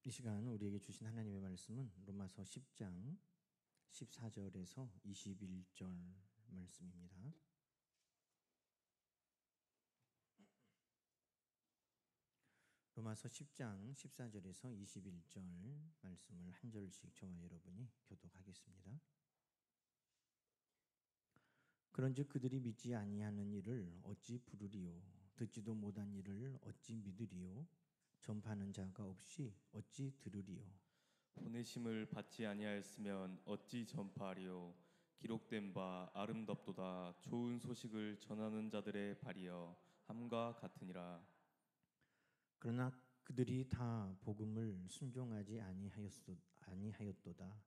이 시간 우리에게 주신 하나님의 말씀은 로마서 10장 14절에서 21절 말씀입니다. 로마서 10장 14절에서 21절 말씀을 한 절씩 저와 여러분이 교독하겠습니다. 그런즉 그들이 믿지 아니하는 일을 어찌 부르리요? 듣지도 못한 일을 어찌 믿으리요? 전파하는 자가 없이 어찌 들으리요? 보내심을 받지 아니하였으면 어찌 전파하리요? 기록된 바 아름답도다 좋은 소식을 전하는 자들의 발이여 함과 같으니라. 그러나 그들이 다 복음을 순종하지 아니하였도다.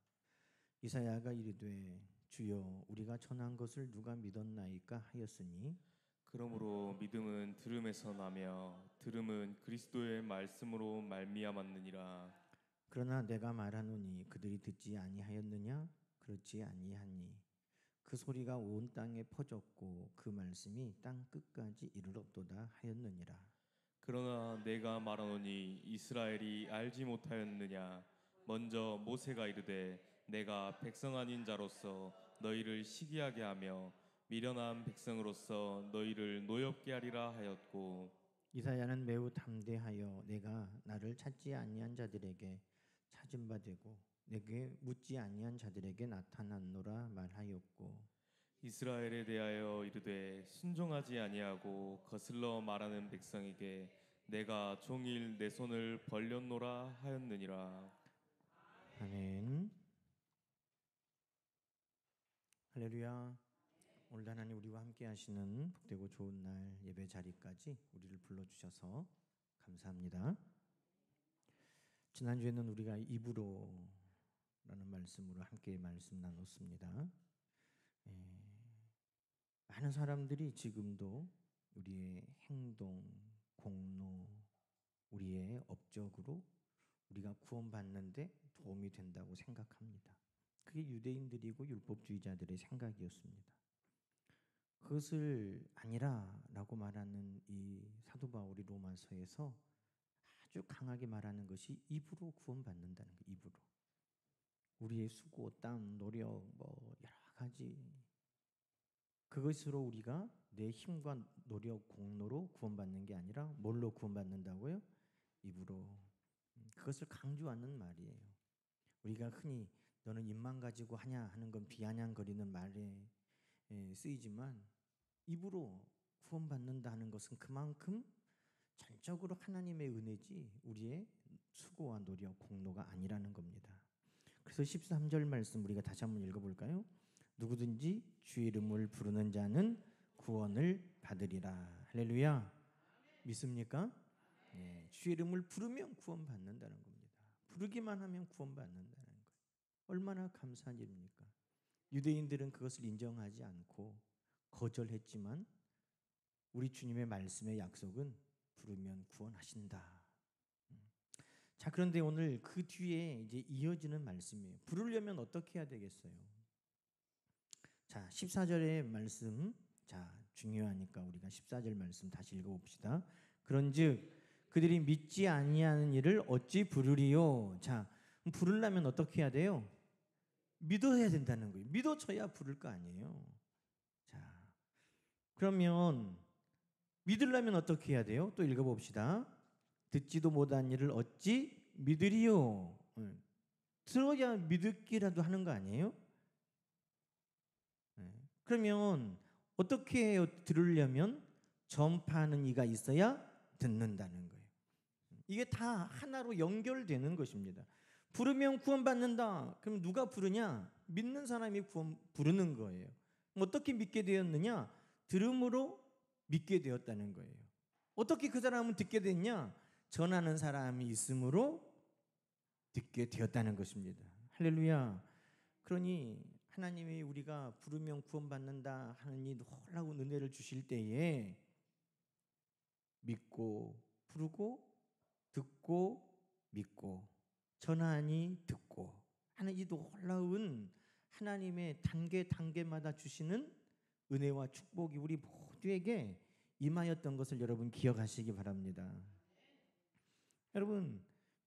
이사야가 이르되 주여 우리가 전한 것을 누가 믿었나이까 하였으니 그러므로 믿음은 들음에서 나며 들음은 그리스도의 말씀으로 말미암았느니라. 그러나 내가 말하노니 그들이 듣지 아니하였느냐? 그렇지 아니하니 그 소리가 온 땅에 퍼졌고 그 말씀이 땅 끝까지 이르렀도다 하였느니라. 그러나 내가 말하노니 이스라엘이 알지 못하였느냐? 먼저 모세가 이르되 내가 백성 아닌 자로서 너희를 시기하게 하며 미련한 백성으로서 너희를 노엽게 하리라 하였고, 이사야는 매우 담대하여 내가 나를 찾지 아니한 자들에게 찾은 바 되고 내게 묻지 아니한 자들에게 나타났노라 말하였고, 이스라엘에 대하여 이르되 순종하지 아니하고 거슬러 말하는 백성에게 내가 종일 내 손을 벌렸노라 하였느니라. 아멘. 할렐루야. 오늘 하나님 우리와 함께 하시는 복되고 좋은 날 예배 자리까지 우리를 불러주셔서 감사합니다. 지난주에는 우리가 입으로라는 말씀으로 함께 말씀 나눴습니다. 많은 사람들이 지금도 우리의 행동, 공로, 우리의 업적으로 우리가 구원받는데 도움이 된다고 생각합니다. 그게 유대인들이고 율법주의자들의 생각이었습니다. 그것을 아니라라고 말하는 이 사도 바울이 로마서에서 아주 강하게 말하는 것이 입으로 구원받는다는 거예요. 입으로. 우리의 수고, 땀, 노력, 여러 가지 그것으로 우리가 내 힘과 노력, 공로로 구원받는 게 아니라 뭘로 구원받는다고요? 입으로. 그것을 강조하는 말이에요. 우리가 흔히 너는 입만 가지고 하냐 하는 건 비아냥거리는 말에 쓰이지만 입으로 구원받는다 하는 것은 그만큼 전적으로 하나님의 은혜지 우리의 수고와 노력, 공로가 아니라는 겁니다. 그래서 13절 말씀 우리가 다시 한번 읽어볼까요? 누구든지 주의 이름을 부르는 자는 구원을 받으리라. 할렐루야. 믿습니까? 네, 주의 이름을 부르면 구원받는다는 겁니다. 부르기만 하면 구원받는다는 거예요. 얼마나 감사한 일입니까? 유대인들은 그것을 인정하지 않고 거절했지만 우리 주님의 말씀의 약속은 부르면 구원하신다. 자, 그런데 오늘 그 뒤에 이제 이어지는 말씀이에요. 부르려면 어떻게 해야 되겠어요? 자, 14절의 말씀. 자, 중요하니까 우리가 14절 말씀 다시 읽어봅시다. 그런즉 그들이 믿지 아니하는 일을 어찌 부르리요? 자, 부르려면 어떻게 해야 돼요? 믿어야 된다는 거예요. 믿어져야 부를 거 아니에요. 자, 그러면 믿으려면 어떻게 해야 돼요? 또 읽어봅시다. 듣지도 못한 일을 어찌 믿으리요? 들어야 믿기라도 하는 거 아니에요? 그러면 어떻게 해요? 들으려면 전파하는 이가 있어야 듣는다는 거예요. 이게 다 하나로 연결되는 것입니다. 부르면 구원받는다. 그럼 누가 부르냐? 믿는 사람이 부르는 거예요. 어떻게 믿게 되었느냐? 들음으로 믿게 되었다는 거예요. 어떻게 그 사람은 듣게 됐냐? 전하는 사람이 있으므로 듣게 되었다는 것입니다. 할렐루야. 그러니 하나님이 우리가 부르면 구원받는다 하는 이 놀라운 은혜를 주실 때에 믿고 부르고 듣고 믿고 전하니 듣고 하는 이 놀라운 하나님의 단계마다 주시는 은혜와 축복이 우리 모두에게 임하였던 것을 여러분 기억하시기 바랍니다. 여러분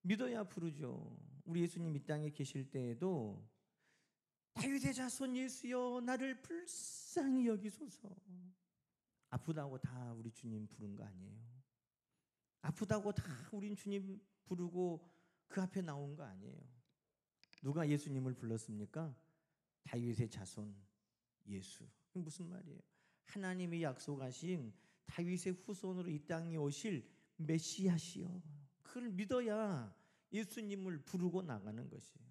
믿어야 부르죠. 우리 예수님 이 땅에 계실 때에도 다윗의 자손 예수여 나를 불쌍히 여기소서. 아프다고 다 우리 주님 부른 거 아니에요. 아프다고 다 우리 주님 부르고 그 앞에 나온 거 아니에요. 누가 예수님을 불렀습니까? 다윗의 자손 예수. 무슨 말이에요? 하나님이 약속하신 다윗의 후손으로 이 땅에 오실 메시아시여. 그걸 믿어야 예수님을 부르고 나가는 것이에요.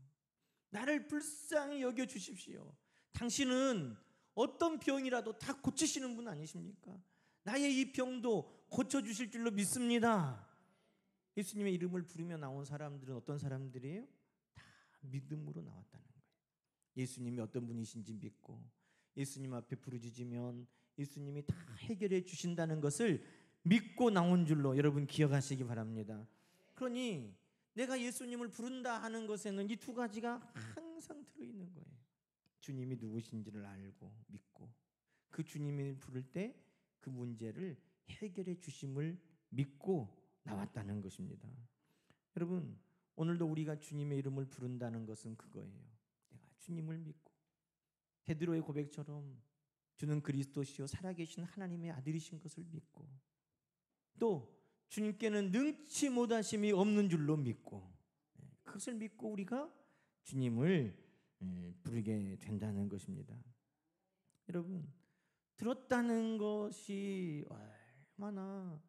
나를 불쌍히 여겨 주십시오. 당신은 어떤 병이라도 다 고치시는 분 아니십니까? 나의 이 병도 고쳐주실 줄로 믿습니다. 예수님의 이름을 부르며 나온 사람들은 어떤 사람들이에요? 다 믿음으로 나왔다는 거예요. 예수님이 어떤 분이신지 믿고 예수님 앞에 부르짖으면 예수님이 다 해결해 주신다는 것을 믿고 나온 줄로 여러분 기억하시기 바랍니다. 그러니 내가 예수님을 부른다 하는 것에는 이 두 가지가 항상 들어있는 거예요. 주님이 누구신지를 알고 믿고 그 주님이 부를 때 그 문제를 해결해 주심을 믿고 나왔다는 것입니다. 여러분 오늘도 우리가 주님의 이름을 부른다는 것은 그거예요. 내가 주님을 믿고 베드로의 고백처럼 주는 그리스도시요 살아계신 하나님의 아들이신 것을 믿고 또 주님께는 능치 못하심이 없는 줄로 믿고 그것을 믿고 우리가 주님을 부르게 된다는 것입니다. 여러분 들었다는 것이 얼마나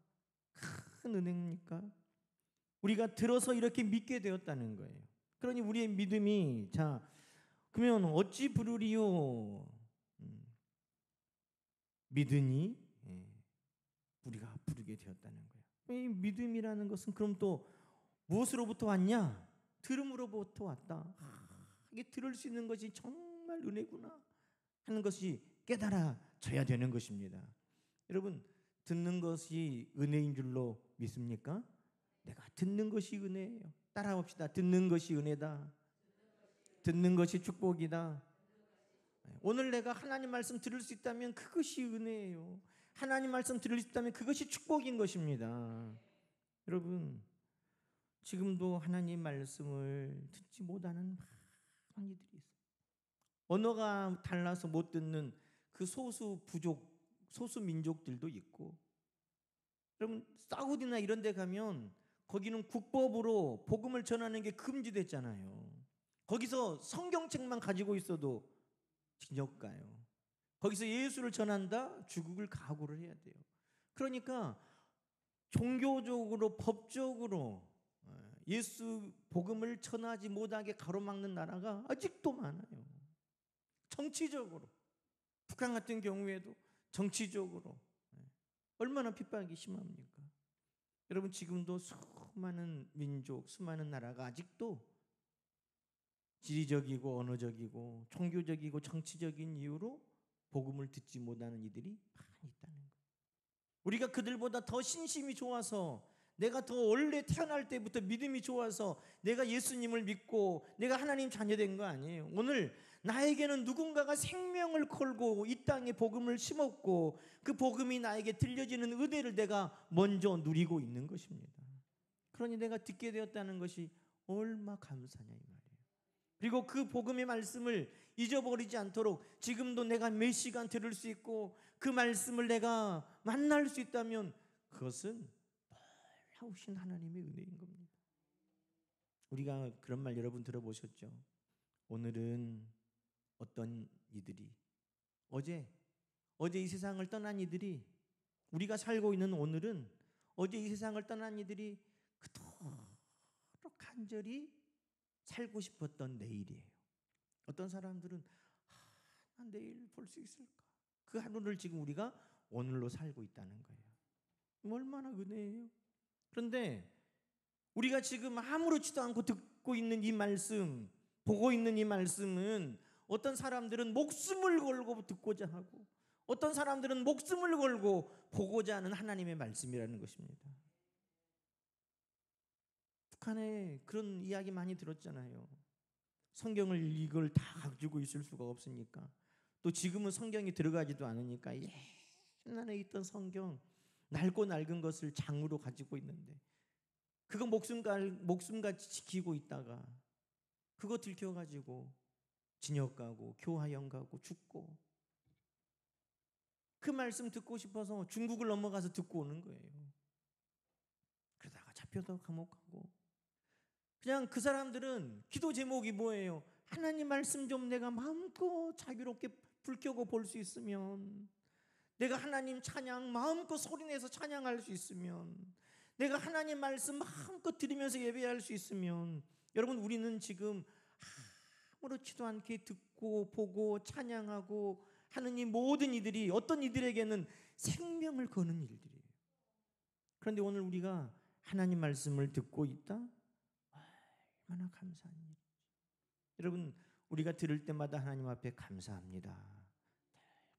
큰 은혜입니까? 우리가 들어서 이렇게 믿게 되었다는 거예요. 그러니 우리의 믿음이 자 그러면 어찌 부르리요? 믿으니 우리가 부르게 되었다는 거예요. 이 믿음이라는 것은 그럼 또 무엇으로부터 왔냐? 들음으로부터 왔다. 이게 들을 수 있는 것이 정말 은혜구나 하는 것이 깨달아져야 되는 것입니다. 여러분 듣는 것이 은혜인 줄로 믿습니까? 내가 듣는 것이 은혜예요. 따라합시다. 듣는 것이 은혜다. 듣는 것이 축복이다. 오늘 내가 하나님 말씀 들을 수 있다면 그것이 은혜예요. 하나님 말씀 들을 수 있다면 그것이 축복인 것입니다. 여러분 지금도 하나님 말씀을 듣지 못하는 많은 이들이 있어요. 언어가 달라서 못 듣는 그 소수 부족, 소수 민족들도 있고 여러분 사우디나 이런 데 가면 거기는 국법으로 복음을 전하는 게 금지됐잖아요. 거기서 성경책만 가지고 있어도 징역 가요. 거기서 예수를 전한다? 죽을 각오를 해야 돼요. 그러니까 종교적으로 법적으로 예수 복음을 전하지 못하게 가로막는 나라가 아직도 많아요. 정치적으로 북한 같은 경우에도 정치적으로 얼마나 핍박이 심합니까? 여러분 지금도 수많은 민족, 수많은 나라가 아직도 지리적이고 언어적이고 종교적이고 정치적인 이유로 복음을 듣지 못하는 이들이 많이 있다는 거예요. 우리가 그들보다 더 신심이 좋아서 내가 더 원래 태어날 때부터 믿음이 좋아서 내가 예수님을 믿고 내가 하나님 자녀된 거 아니에요. 오늘 나에게는 누군가가 생명을 걸고 이 땅에 복음을 심었고 그 복음이 나에게 들려지는 은혜를 내가 먼저 누리고 있는 것입니다. 그러니 내가 듣게 되었다는 것이 얼마 감사냐 이 말이에요. 그리고 그 복음의 말씀을 잊어버리지 않도록 지금도 내가 몇 시간 들을 수 있고 그 말씀을 내가 만날 수 있다면 그것은 놀라우신 하나님의 은혜인 겁니다. 우리가 그런 말 여러분 들어보셨죠? 오늘은 어떤 이들이 어제 이 세상을 떠난 이들이 우리가 살고 있는 오늘은 어제 이 세상을 떠난 이들이 그토록 간절히 살고 싶었던 내일이에요. 어떤 사람들은 난 내일 볼 수 있을까? 그 하루를 지금 우리가 오늘로 살고 있다는 거예요. 얼마나 은혜예요. 그런데 우리가 지금 아무렇지도 않고 듣고 있는 이 말씀, 보고 있는 이 말씀은 어떤 사람들은 목숨을 걸고 듣고자 하고 어떤 사람들은 목숨을 걸고 보고자 하는 하나님의 말씀이라는 것입니다. 북한에 그런 이야기 많이 들었잖아요. 성경을 이걸 다 가지고 있을 수가 없으니까 또 지금은 성경이 들어가지도 않으니까 옛날에 있던 성경 낡고 낡은 것을 장으로 가지고 있는데 그거 목숨같이 지키고 있다가 그거 들켜가지고 진역 가고 교화형 가고 죽고, 그 말씀 듣고 싶어서 중국을 넘어가서 듣고 오는 거예요. 그러다가 잡혀서 감옥 가고. 그냥 그 사람들은 기도 제목이 뭐예요? 하나님 말씀 좀 내가 마음껏 자유롭게 불 켜고 볼 수 있으면, 내가 하나님 찬양 마음껏 소리내서 찬양할 수 있으면, 내가 하나님 말씀 마음껏 들으면서 예배할 수 있으면. 여러분, 우리는 지금 아무렇지도 않게 듣고 보고 찬양하고 하는 이 모든 이들이 어떤 이들에게는 생명을 거는 일들이에요. 그런데 오늘 우리가 하나님 말씀을 듣고 있다? 얼마나 감사한 일. 여러분, 우리가 들을 때마다 하나님 앞에 감사합니다.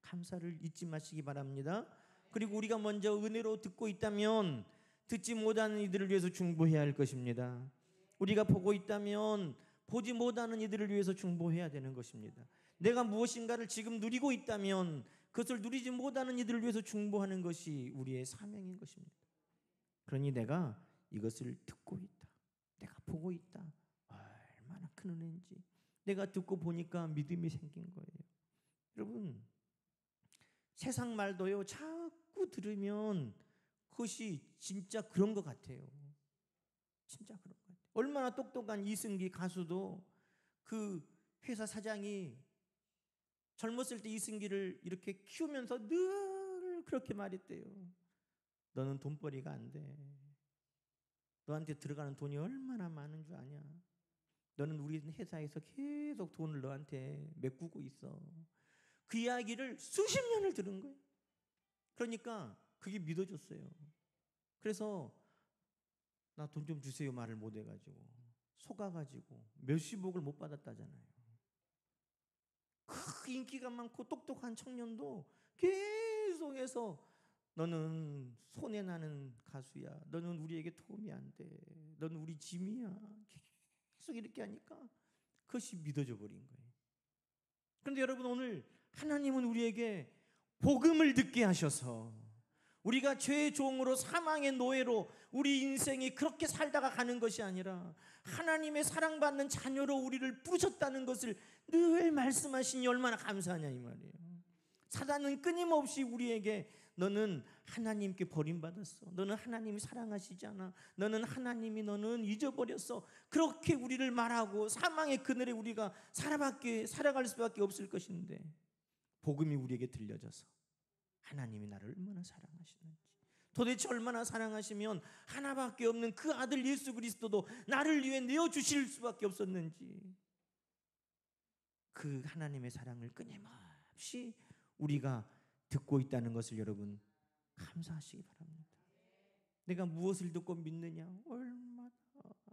감사를 잊지 마시기 바랍니다. 그리고 우리가 먼저 은혜로 듣고 있다면 듣지 못하는 이들을 위해서 중보해야 할 것입니다. 우리가 보고 있다면 보지 못하는 이들을 위해서 중보해야 되는 것입니다. 내가 무엇인가를 지금 누리고 있다면 그것을 누리지 못하는 이들을 위해서 중보하는 것이 우리의 사명인 것입니다. 그러니 내가 이것을 듣고 있다, 내가 보고 있다, 얼마나 큰 은혜인지. 내가 듣고 보니까 믿음이 생긴 거예요. 여러분, 세상 말도요, 자꾸 들으면 그것이 진짜 그런 것 같아요. 진짜 그런 것 같아요. 얼마나 똑똑한 이승기 가수도 그 회사 사장이 젊었을 때 이승기를 이렇게 키우면서 늘 그렇게 말했대요. 너는 돈벌이가 안 돼. 너한테 들어가는 돈이 얼마나 많은 줄 아냐. 너는 우리 회사에서 계속 돈을 너한테 메꾸고 있어. 그 이야기를 수십 년을 들은 거예요. 그러니까 그게 믿어졌어요. 그래서 나 돈 좀 주세요 말을 못 해가지고 속아가지고 몇십억을 못 받았다잖아요. 그 인기가 많고 똑똑한 청년도 계속해서 너는 손해나는 가수야, 너는 우리에게 도움이 안 돼, 너는 우리 짐이야, 계속 이렇게 하니까 그것이 믿어져 버린 거예요. 그런데 여러분, 오늘 하나님은 우리에게 복음을 듣게 하셔서 우리가 죄의 종으로 사망의 노예로 우리 인생이 그렇게 살다가 가는 것이 아니라 하나님의 사랑받는 자녀로 우리를 부르셨다는 것을 늘 말씀하시니 얼마나 감사하냐 이 말이에요. 사단은 끊임없이 우리에게 너는 하나님께 버림받았어, 너는 하나님이 사랑하시지 않아, 너는 하나님이 너는 잊어버렸어, 그렇게 우리를 말하고 사망의 그늘에 우리가 살아갈 수밖에 없을 것인데, 복음이 우리에게 들려져서 하나님이 나를 얼마나 사랑하시는지, 도대체 얼마나 사랑하시면 하나밖에 없는 그 아들 예수 그리스도도 나를 위해 내어주실 수밖에 없었는지, 그 하나님의 사랑을 끊임없이 우리가 듣고 있다는 것을 여러분 감사하시기 바랍니다. 내가 무엇을 듣고 믿느냐, 얼마나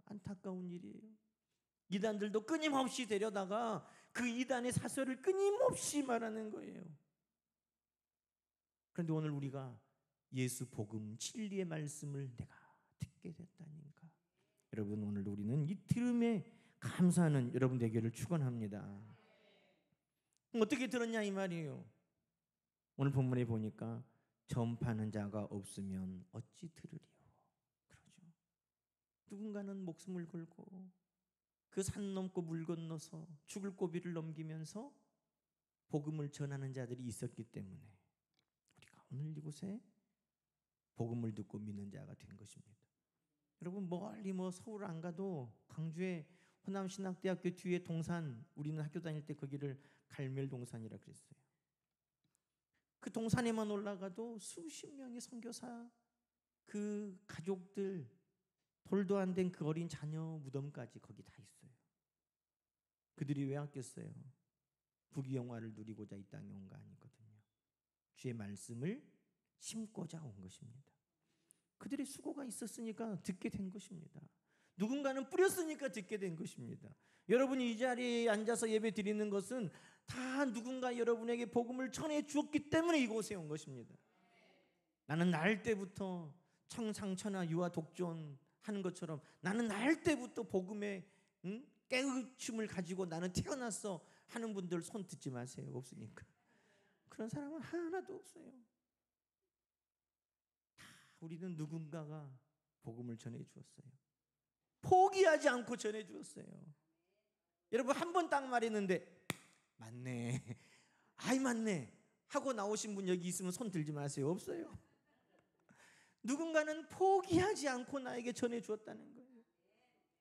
안타까운 일이에요. 이단들도 끊임없이 데려다가 그 이단의 사설을 끊임없이 말하는 거예요. 그런데 오늘 우리가 예수 복음 진리의 말씀을 내가 듣게 됐다니까. 여러분, 오늘 우리는 이 들음에 감사하는 여러분 되기를 축원합니다. 어떻게 들었냐 이 말이에요. 오늘 본문에 보니까 전파하는 자가 없으면 어찌 들으리요. 그러죠. 누군가는 목숨을 걸고 그 산 넘고 물 건너서 죽을 고비를 넘기면서 복음을 전하는 자들이 있었기 때문에 우리가 오늘 이곳에 복음을 듣고 믿는 자가 된 것입니다. 여러분, 멀리 서울 안 가도 광주의 호남신학대학교 뒤에 동산, 우리는 학교 다닐 때 거기를 갈멜동산이라 그랬어요. 그 동산에만 올라가도 수십 명의 선교사, 그 가족들, 돌도 안 된 그 어린 자녀 무덤까지 거기 다 있어요. 그들이 왜 왔겠어요? 부귀영화를 누리고자 이 땅에 온 거 아니거든요. 주의 말씀을 심고자 온 것입니다. 그들의 수고가 있었으니까 듣게 된 것입니다. 누군가는 뿌렸으니까 듣게 된 것입니다. 여러분이 이 자리에 앉아서 예배 드리는 것은 다 누군가 여러분에게 복음을 전해 주었기 때문에 이곳에 온 것입니다. 나는 날 때부터 청상천하 유아 독존 하는 것처럼 나는 날 때부터 복음의 깨우침을 가지고 나는 태어났어 하는 분들 손 듣지 마세요. 없으니까. 그런 사람은 하나도 없어요. 다 우리는 누군가가 복음을 전해 주었어요. 포기하지 않고 전해 주었어요. 여러분 한 번 딱 말했는데 맞네, 아이 맞네 하고 나오신 분 여기 있으면 손 들지 마세요. 없어요. 누군가는 포기하지 않고 나에게 전해 주었다는 거예요.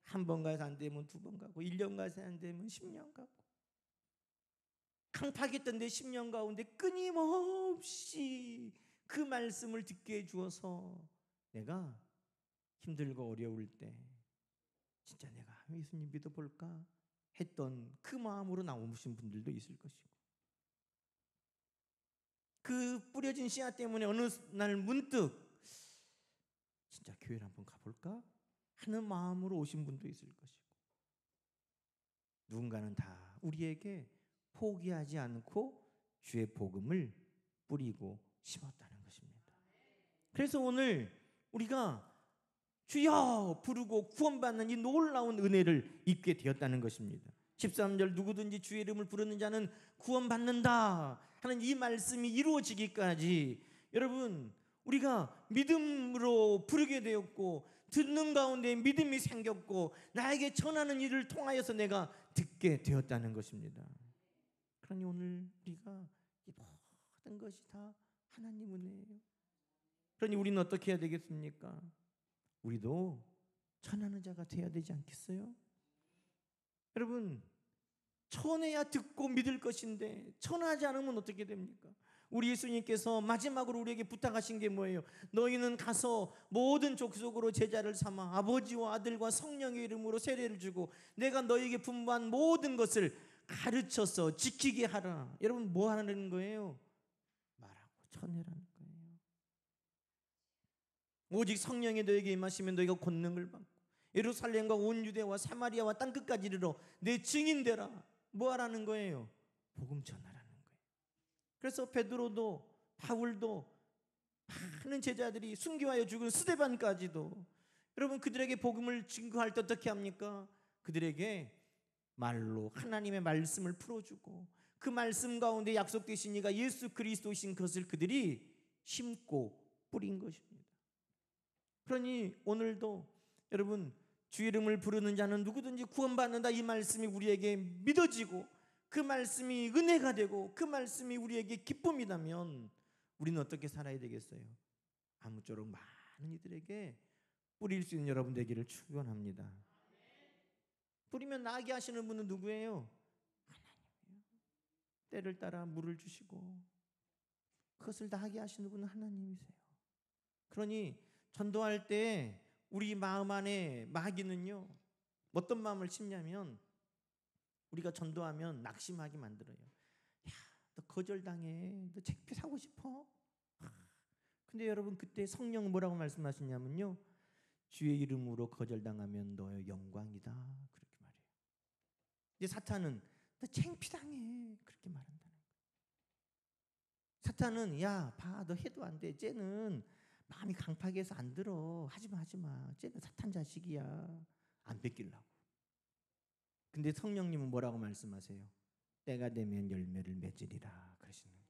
한 번 가서 안 되면 두 번 가고 1년 가서 안 되면 10년 가고 강팍했던데 10년 가운데 끊임없이 그 말씀을 듣게 해주어서 내가 힘들고 어려울 때 진짜 내가 예수님 믿어볼까 했던 그 마음으로 나오신 분들도 있을 것이고, 그 뿌려진 씨앗 때문에 어느 날 문득 진짜 교회를 한번 가볼까 하는 마음으로 오신 분도 있을 것이고, 누군가는 다 우리에게 포기하지 않고 주의 복음을 뿌리고 심었다는 것입니다. 그래서 오늘 우리가 주여 부르고 구원받는 이 놀라운 은혜를 입게 되었다는 것입니다. 13절 누구든지 주의 이름을 부르는 자는 구원받는다 하는 이 말씀이 이루어지기까지 여러분 우리가 믿음으로 부르게 되었고 듣는 가운데 믿음이 생겼고 나에게 전하는 일을 통하여서 내가 듣게 되었다는 것입니다. 그러니 오늘 우리가 이 모든 것이 다 하나님 은혜예요. 그러니 우리는 어떻게 해야 되겠습니까? 우리도 전하는 자가 되어야 되지 않겠어요? 여러분 전해야 듣고 믿을 것인데 전하지 않으면 어떻게 됩니까? 우리 예수님께서 마지막으로 우리에게 부탁하신 게 뭐예요? 너희는 가서 모든 족속으로 제자를 삼아 아버지와 아들과 성령의 이름으로 세례를 주고 내가 너희에게 분부한 모든 것을 가르쳐서 지키게 하라. 여러분 뭐 하라는 거예요? 말하고 전해라는 거예요. 오직 성령이 너에게 임하시면 너희가 권능을 받고 예루살렘과 온 유대와 사마리아와 땅끝까지 이르러 내 증인 되라. 뭐 하라는 거예요? 복음 전하라는 거예요. 그래서 베드로도 바울도 많은 제자들이 순교하여 죽은 스데반까지도 여러분 그들에게 복음을 증거할 때 어떻게 합니까? 그들에게 말로 하나님의 말씀을 풀어주고 그 말씀 가운데 약속되신 이가 예수 그리스도이신 것을 그들이 심고 뿌린 것입니다. 그러니 오늘도 여러분 주 이름을 부르는 자는 누구든지 구원받는다 이 말씀이 우리에게 믿어지고 그 말씀이 은혜가 되고 그 말씀이 우리에게 기쁨이라면 우리는 어떻게 살아야 되겠어요? 아무쪼록 많은 이들에게 뿌릴 수 있는 여러분 되기를 축원합니다. 뿌리면 나게 하시는 분은 누구예요? 하나님이에요. 때를 따라 물을 주시고 그것을 나게 하시는 분은 하나님이세요. 그러니 전도할 때 우리 마음 안에 마귀는요 어떤 마음을 심냐면 우리가 전도하면 낙심하게 만들어요. 야, 너 거절당해. 너 책피 사고 싶어? 근데 여러분 그때 성령은 뭐라고 말씀하시냐면요 주의 이름으로 거절당하면 너의 영광이다 그렇게 말해요. 근데 사탄은 너 창피당해 그렇게 말한다는 거예요. 사탄은 야 봐 너 해도 안 돼. 쟤는 마음이 강팍해서 안 들어. 하지마 쟤는 사탄 자식이야. 안 뺏기려고. 근데 성령님은 뭐라고 말씀하세요? 때가 되면 열매를 맺으리라 그러시는 거예요.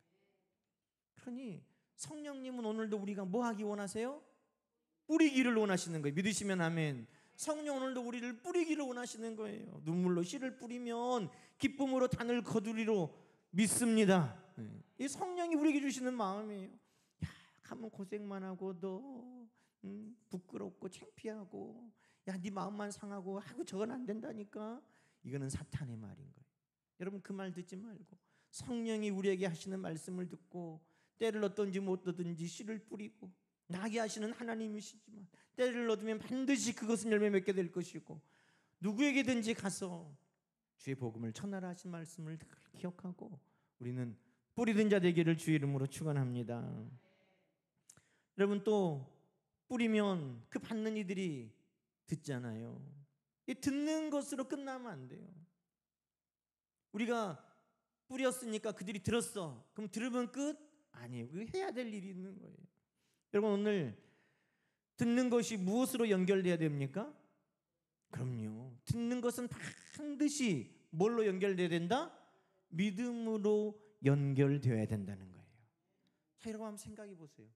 그러니 성령님은 오늘도 우리가 뭐 하기 원하세요? 뿌리기를 원하시는 거예요. 믿으시면 아멘. 성령 오늘도 우리를 뿌리기를 원하시는 거예요. 눈물로 씨를 뿌리면 기쁨으로 단을 거두리로 믿습니다. 이 성령이 우리에게 주시는 마음이에요. 야, 가면 고생만 하고 너 부끄럽고 창피하고 야, 네 마음만 상하고 하고 저건 안 된다니까. 이거는 사탄의 말인 거예요. 여러분 그 말 듣지 말고 성령이 우리에게 하시는 말씀을 듣고 때를 얻든지 못 얻든지 씨를 뿌리고 나게 하시는 하나님이시지만 때를 얻으면 반드시 그것은 열매 맺게 될 것이고 누구에게든지 가서 주의 복음을 전하라 하신 말씀을 기억하고 우리는 뿌리든 자 되기를 주의 이름으로 축원합니다. 여러분 또 뿌리면 그 받는 이들이 듣잖아요. 이 듣는 것으로 끝나면 안 돼요. 우리가 뿌렸으니까 그들이 들었어. 그럼 들으면 끝? 아니에요. 그 해야 될 일이 있는 거예요. 여러분 오늘 듣는 것이 무엇으로 연결돼야 됩니까? 그럼요. 듣는 것은 반드시 뭘로 연결돼야 된다? 믿음으로 연결되어야 된다는 거예요. 자, 여러분 한번 생각해 보세요.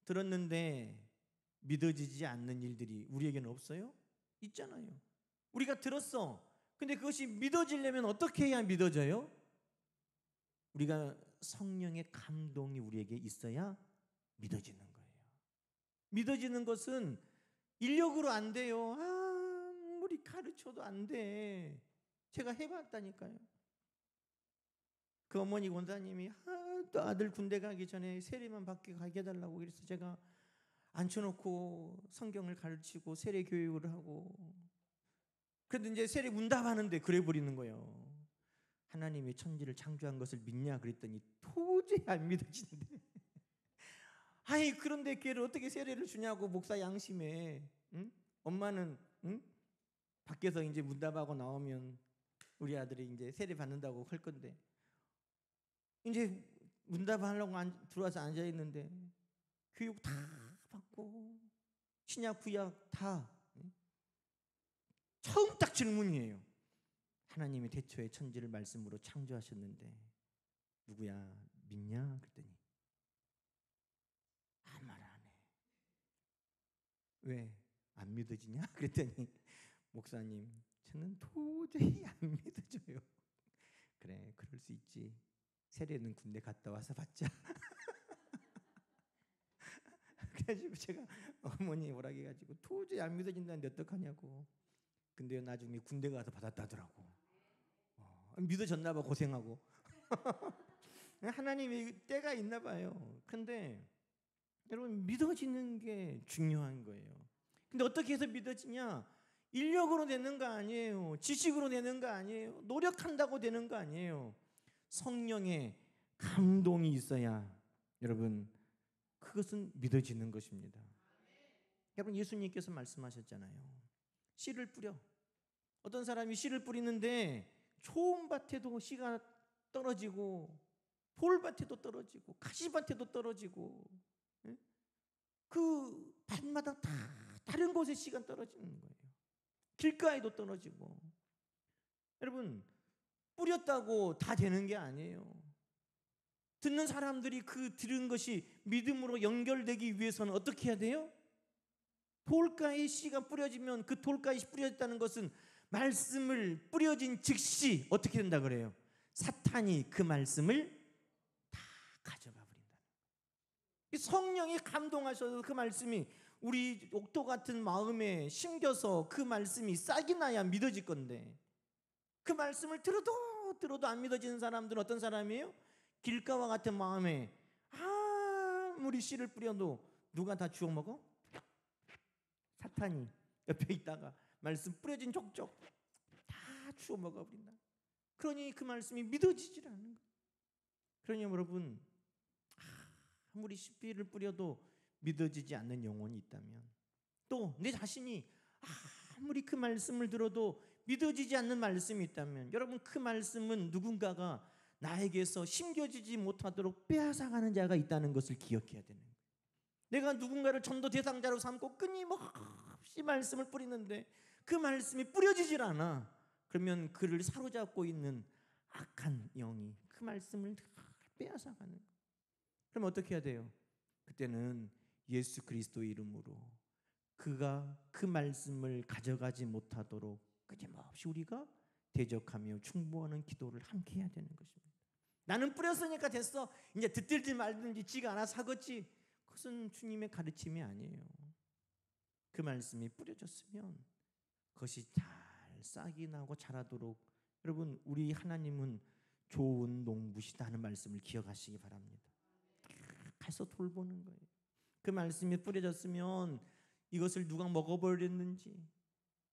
들었는데 믿어지지 않는 일들이 우리에게는 없어요? 있잖아요. 우리가 들었어. 근데 그것이 믿어지려면 어떻게 해야 믿어져요? 우리가 성령의 감동이 우리에게 있어야 믿어지는 거예요. 믿어지는 것은 인력으로 안 돼요. 아무리 가르쳐도 안 돼. 제가 해봤다니까요. 그 어머니 원사님이 또 아들 군대 가기 전에 세례만 받게 가게 해달라고 그래서 제가 앉혀놓고 성경을 가르치고 세례 교육을 하고, 그런데 이제 세례 문답하는데 그래 버리는 거예요. 하나님이 천지를 창조한 것을 믿냐 그랬더니 도저히 안 믿어지는데 아니 그런데 걔를 어떻게 세례를 주냐고 목사 양심에. 응? 엄마는 응? 밖에서 이제 문답하고 나오면 우리 아들이 이제 세례 받는다고 할 건데 이제 문답하려고 들어와서 앉아 있는데 교육 다 받고 신약 구약 다 처음 딱 질문이에요. 하나님이 태초에 천지를 말씀으로 창조하셨는데 누구야 믿냐 그랬더니 아무 말 안 해. 왜 안 믿어지냐 그랬더니 목사님 저는 도저히 안 믿어져요. 그래 그럴 수 있지. 세례는 군대 갔다 와서 받자. 그래가지고 제가 어머니 오라게 해가지고 도저히 안 믿어진다는데 어떡하냐고. 근데 나중에 군대 가서 받았다더라고. 믿어졌나 봐. 고생하고. 하나님이 때가 있나 봐요. 근데 여러분 믿어지는 게 중요한 거예요. 근데 어떻게 해서 믿어지냐? 인력으로 되는 거 아니에요. 지식으로 되는 거 아니에요. 노력한다고 되는 거 아니에요. 성령의 감동이 있어야 여러분 그것은 믿어지는 것입니다. 여러분 예수님께서 말씀하셨잖아요. 씨를 뿌려. 어떤 사람이 씨를 뿌리는데 좋은 밭에도 씨가 떨어지고 볼밭에도 떨어지고 가시밭에도 떨어지고 그 밭마다 다 다른 곳에 씨가 떨어지는 거예요. 길가에도 떨어지고. 여러분 뿌렸다고 다 되는 게 아니에요. 듣는 사람들이 그 들은 것이 믿음으로 연결되기 위해서는 어떻게 해야 돼요? 돌가에 씨가 뿌려지면 그 돌가에 뿌려졌다는 것은 말씀을 뿌려진 즉시 어떻게 된다 그래요? 사탄이 그 말씀을 다 가져가 버린다. 성령이 감동하셔서 그 말씀이 우리 옥토 같은 마음에 심겨서 그 말씀이 싹이 나야 믿어질 건데 그 말씀을 들어도 안 믿어지는 사람들은 어떤 사람이에요? 길가와 같은 마음에 아무리 씨를 뿌려도 누가 다 주워 먹어? 사탄이 옆에 있다가 말씀 뿌려진 족족 다 주워 먹어버린다. 그러니 그 말씀이 믿어지질 않는 거예요. 그러니 여러분 아무리 씨를 뿌려도 믿어지지 않는 영혼이 있다면, 또 내 자신이 아무리 그 말씀을 들어도 믿어지지 않는 말씀이 있다면, 여러분 그 말씀은 누군가가 나에게서 심겨지지 못하도록 빼앗아가는 자가 있다는 것을 기억해야 되는 거예요. 내가 누군가를 전도 대상자로 삼고 끊임없이 말씀을 뿌리는데 그 말씀이 뿌려지질 않아. 그러면 그를 사로잡고 있는 악한 영이 그 말씀을 빼앗아가는 거예요. 그럼 어떻게 해야 돼요? 그때는 예수 그리스도의 이름으로 그가 그 말씀을 가져가지 못하도록 끊임없이 우리가 대적하며 충고하는 기도를 함께 해야 되는 것입니다. 나는 뿌렸으니까 됐어. 이제 듣든지 말든지 지가 알아서 하겠지. 그것은 주님의 가르침이 아니에요. 그 말씀이 뿌려졌으면 그것이 잘 싹이 나고 자라도록, 여러분 우리 하나님은 좋은 농부시다 하는 말씀을 기억하시기 바랍니다. 가서 돌보는 거예요. 그 말씀이 뿌려졌으면 이것을 누가 먹어버렸는지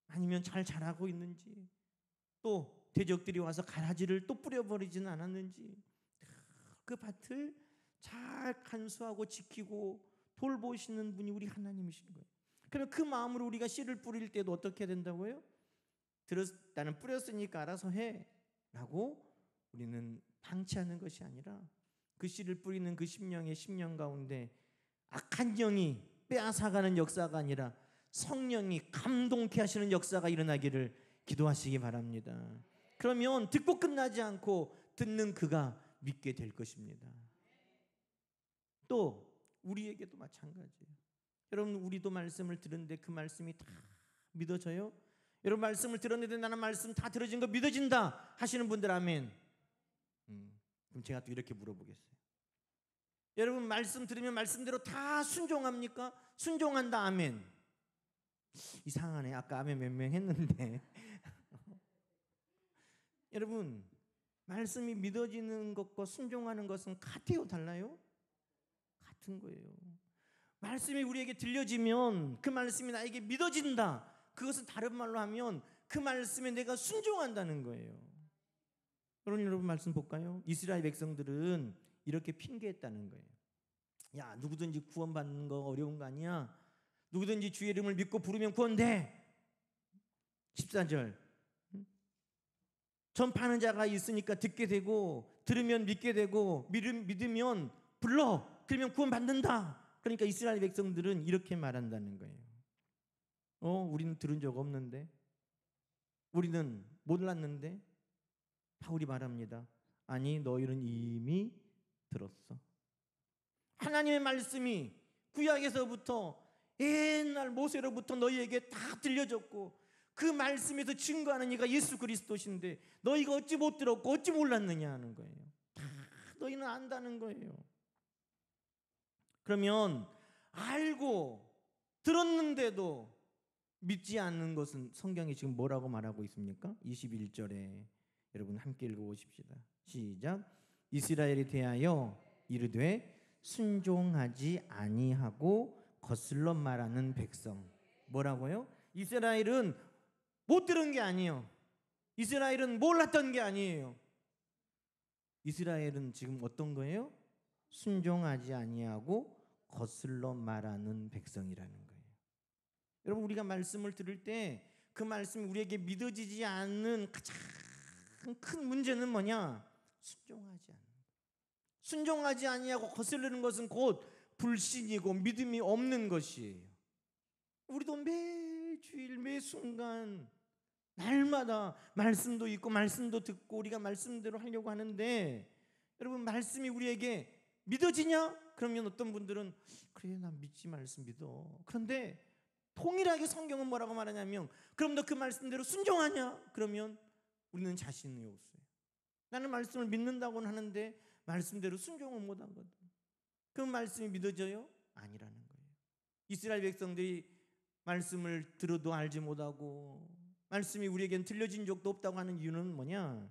아니면 잘 자라고 있는지, 또 대적들이 와서 가라지를 또 뿌려버리지는 않았는지, 그 밭을 잘 간수하고 지키고 돌보시는 분이 우리 하나님이신 거예요. 그러면 그 마음으로 우리가 씨를 뿌릴 때도 어떻게 된다고요? 나는 뿌렸으니까 알아서 해 라고 우리는 방치하는 것이 아니라 그 씨를 뿌리는 그 심령의 심령 가운데 악한 영이 빼앗아가는 역사가 아니라 성령이 감동케 하시는 역사가 일어나기를 기도하시기 바랍니다. 그러면 듣고 끝나지 않고 듣는 그가 믿게 될 것입니다. 또 우리에게도 마찬가지예요. 여러분 우리도 말씀을 들었는데 그 말씀이 다 믿어져요? 여러분 말씀을 들었는데 나는 말씀 다 들어진 거 믿어진다 하시는 분들 아멘. 그럼 제가 또 이렇게 물어보겠어요. 여러분 말씀 들으면 말씀대로 다 순종합니까? 순종한다 아멘. 이상하네. 아까 아멘 몇 명 했는데 여러분 말씀이 믿어지는 것과 순종하는 것은 같아요? 달라요? 같은 거예요. 말씀이 우리에게 들려지면 그 말씀이 나에게 믿어진다. 그것은 다른 말로 하면 그 말씀에 내가 순종한다는 거예요. 여러분 말씀 볼까요? 이스라엘 백성들은 이렇게 핑계했다는 거예요. 야, 누구든지 구원받는 거 어려운 거 아니야? 누구든지 주의 이름을 믿고 부르면 구원돼. 14절 전파하는 자가 있으니까 듣게 되고 들으면 믿게 되고 믿으면 불러 그러면 구원받는다. 그러니까 이스라엘 백성들은 이렇게 말한다는 거예요. 우리는 들은 적 없는데, 우리는 몰랐는데 바울이 말합니다. 아니 너희는 이미 들었어. 하나님의 말씀이 구약에서부터 옛날 모세로부터 너희에게 다 들려졌고 그 말씀에서 증거하는 이가 예수 그리스도신데 너희가 어찌 못 들었고 어찌 몰랐느냐 하는 거예요. 다 너희는 안다는 거예요. 그러면 알고 들었는데도 믿지 않는 것은 성경이 지금 뭐라고 말하고 있습니까? 21절에 여러분 함께 읽어보십시다. 시작. 이스라엘에 대하여 이르되 순종하지 아니하고 거슬러 말하는 백성. 뭐라고요? 이스라엘은 못 들은 게 아니에요. 이스라엘은 몰랐던 게 아니에요. 이스라엘은 지금 어떤 거예요? 순종하지 아니하고 거슬러 말하는 백성이라는 거예요. 여러분 우리가 말씀을 들을 때 그 말씀이 우리에게 믿어지지 않는 가장 큰 문제는 뭐냐? 순종하지 않는 거예요. 순종하지 아니하고 거스르는 것은 곧 불신이고 믿음이 없는 것이에요. 우리도 매 주일 매 순간 날마다 말씀도 읽고 말씀도 듣고 우리가 말씀대로 하려고 하는데 여러분 말씀이 우리에게 믿어지냐? 그러면 어떤 분들은 그래 난 믿지 말씀 믿어. 그런데 동일하게 성경은 뭐라고 말하냐면 그럼 너 그 말씀대로 순종하냐? 그러면 우리는 자신이 없어요. 나는 말씀을 믿는다고는 하는데 말씀대로 순종을 못하거든. 그 말씀이 믿어져요? 아니라는 거예요. 이스라엘 백성들이 말씀을 들어도 알지 못하고 말씀이 우리에겐 들려진 적도 없다고 하는 이유는 뭐냐?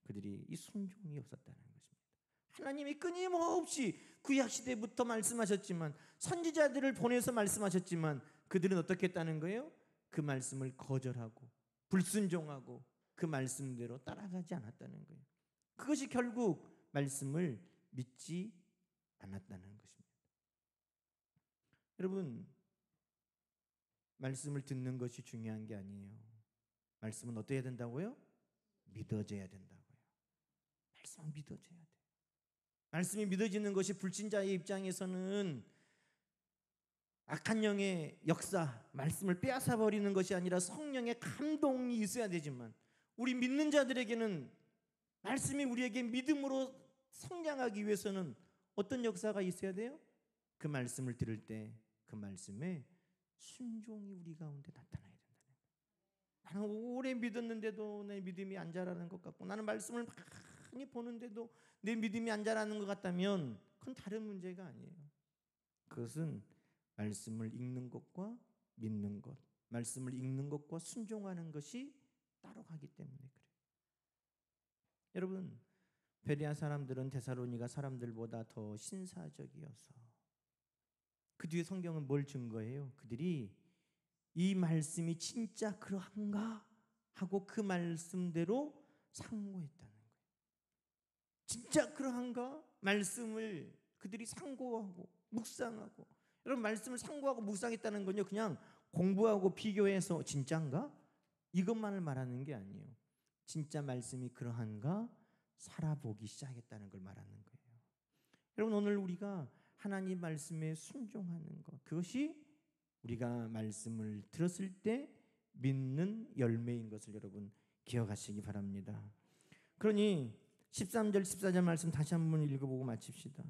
그들이 이 순종이 없었다는 것입니다. 하나님이 끊임없이 구약시대부터 말씀하셨지만 선지자들을 보내서 말씀하셨지만 그들은 어떻게 했다는 거예요? 그 말씀을 거절하고 불순종하고 그 말씀대로 따라가지 않았다는 거예요. 그것이 결국 말씀을 믿지 않았다는 것입니다. 여러분 말씀을 듣는 것이 중요한 게 아니에요. 말씀은 어떻게 해야 된다고요? 믿어져야 된다고요. 말씀은 믿어져야 돼요. 말씀이 믿어지는 것이 불신자의 입장에서는 악한 영의 역사, 말씀을 빼앗아 버리는 것이 아니라 성령의 감동이 있어야 되지만 우리 믿는 자들에게는 말씀이 우리에게 믿음으로 성장하기 위해서는 어떤 역사가 있어야 돼요? 그 말씀을 들을 때 그 말씀에 순종이 우리 가운데 나타나야 된다는 거예요. 나는 오래 믿었는데도 내 믿음이 안 자라는 것 같고 나는 말씀을 많이 보는데도 내 믿음이 안 자라는 것 같다면 그건 다른 문제가 아니에요. 그것은 말씀을 읽는 것과 믿는 것, 말씀을 읽는 것과 순종하는 것이 따로 가기 때문에 그래요. 여러분 베레아 사람들은 데살로니가 사람들보다 더 신사적이어서 그 뒤에 성경은 뭘 증거해요? 그들이 이 말씀이 진짜 그러한가 하고 그 말씀대로 상고했다는 거예요. 진짜 그러한가? 말씀을 그들이 상고하고 묵상하고 여러분 말씀을 상고하고 묵상했다는 건요 그냥 공부하고 비교해서 진짜인가? 이것만을 말하는 게 아니에요. 진짜 말씀이 그러한가? 살아보기 시작했다는 걸 말하는 거예요. 여러분 오늘 우리가 하나님 말씀에 순종하는 것 그것이 우리가 말씀을 들었을 때 믿는 열매인 것을 여러분 기억하시기 바랍니다. 그러니 13절 14절 말씀 다시 한번 읽어보고 마칩시다.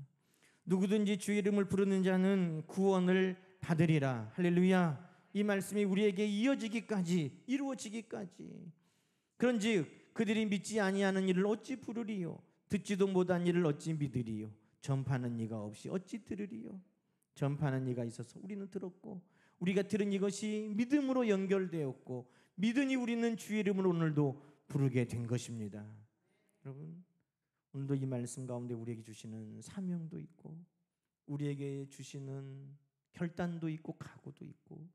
누구든지 주의 이름을 부르는 자는 구원을 받으리라. 할렐루야. 이 말씀이 우리에게 이어지기까지, 이루어지기까지. 그런즉 그들이 믿지 아니하는 일을 어찌 부르리요? 듣지도 못한 일을 어찌 믿으리요? 전파하는 이가 없이 어찌 들으리요? 전파하는 이가 있어서 우리는 들었고, 우리가 들은 이것이 믿음으로 연결되었고, 믿으니 우리는 주의 이름으로 오늘도 부르게 된 것입니다. 여러분, 오늘도 이 말씀 가운데 우리에게 주시는 사명도 있고, 우리에게 주시는 결단도 있고, 각오도 있고,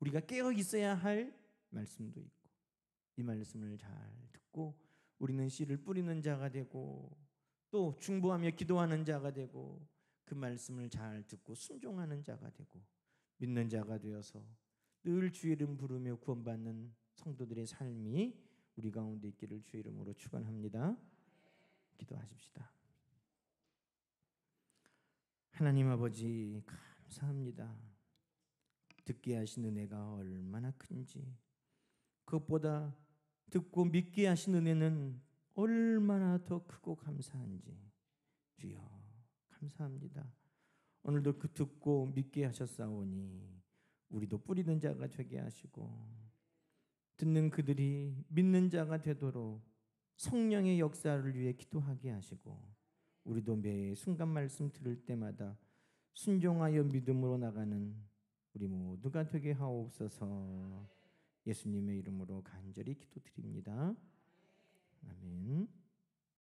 우리가 깨어 있어야 할 말씀도 있고, 이 말씀을 잘 듣고 우리는 씨를 뿌리는 자가 되고, 또 중보하며 기도하는 자가 되고, 그 말씀을 잘 듣고 순종하는 자가 되고, 믿는 자가 되어서 늘 주의 이름 부르며 구원받는 성도들의 삶이 우리 가운데 있기를 주의 이름으로 축원합니다. 기도하십시다. 하나님 아버지, 감사합니다. 듣게 하신 은혜가 얼마나 큰지, 그것보다 듣고 믿게 하신 은혜는 얼마나 더 크고 감사한지, 주여 감사합니다. 오늘도 그 듣고 믿게 하셨사오니 우리도 뿌리는 자가 되게 하시고, 듣는 그들이 믿는 자가 되도록 성령의 역사를 위해 기도하게 하시고, 우리도 매 순간 말씀 들을 때마다 순종하여 믿음으로 나가는 우리 모두가 되게 하옵소서. 예수님의 이름으로 간절히 기도드립니다. 아멘.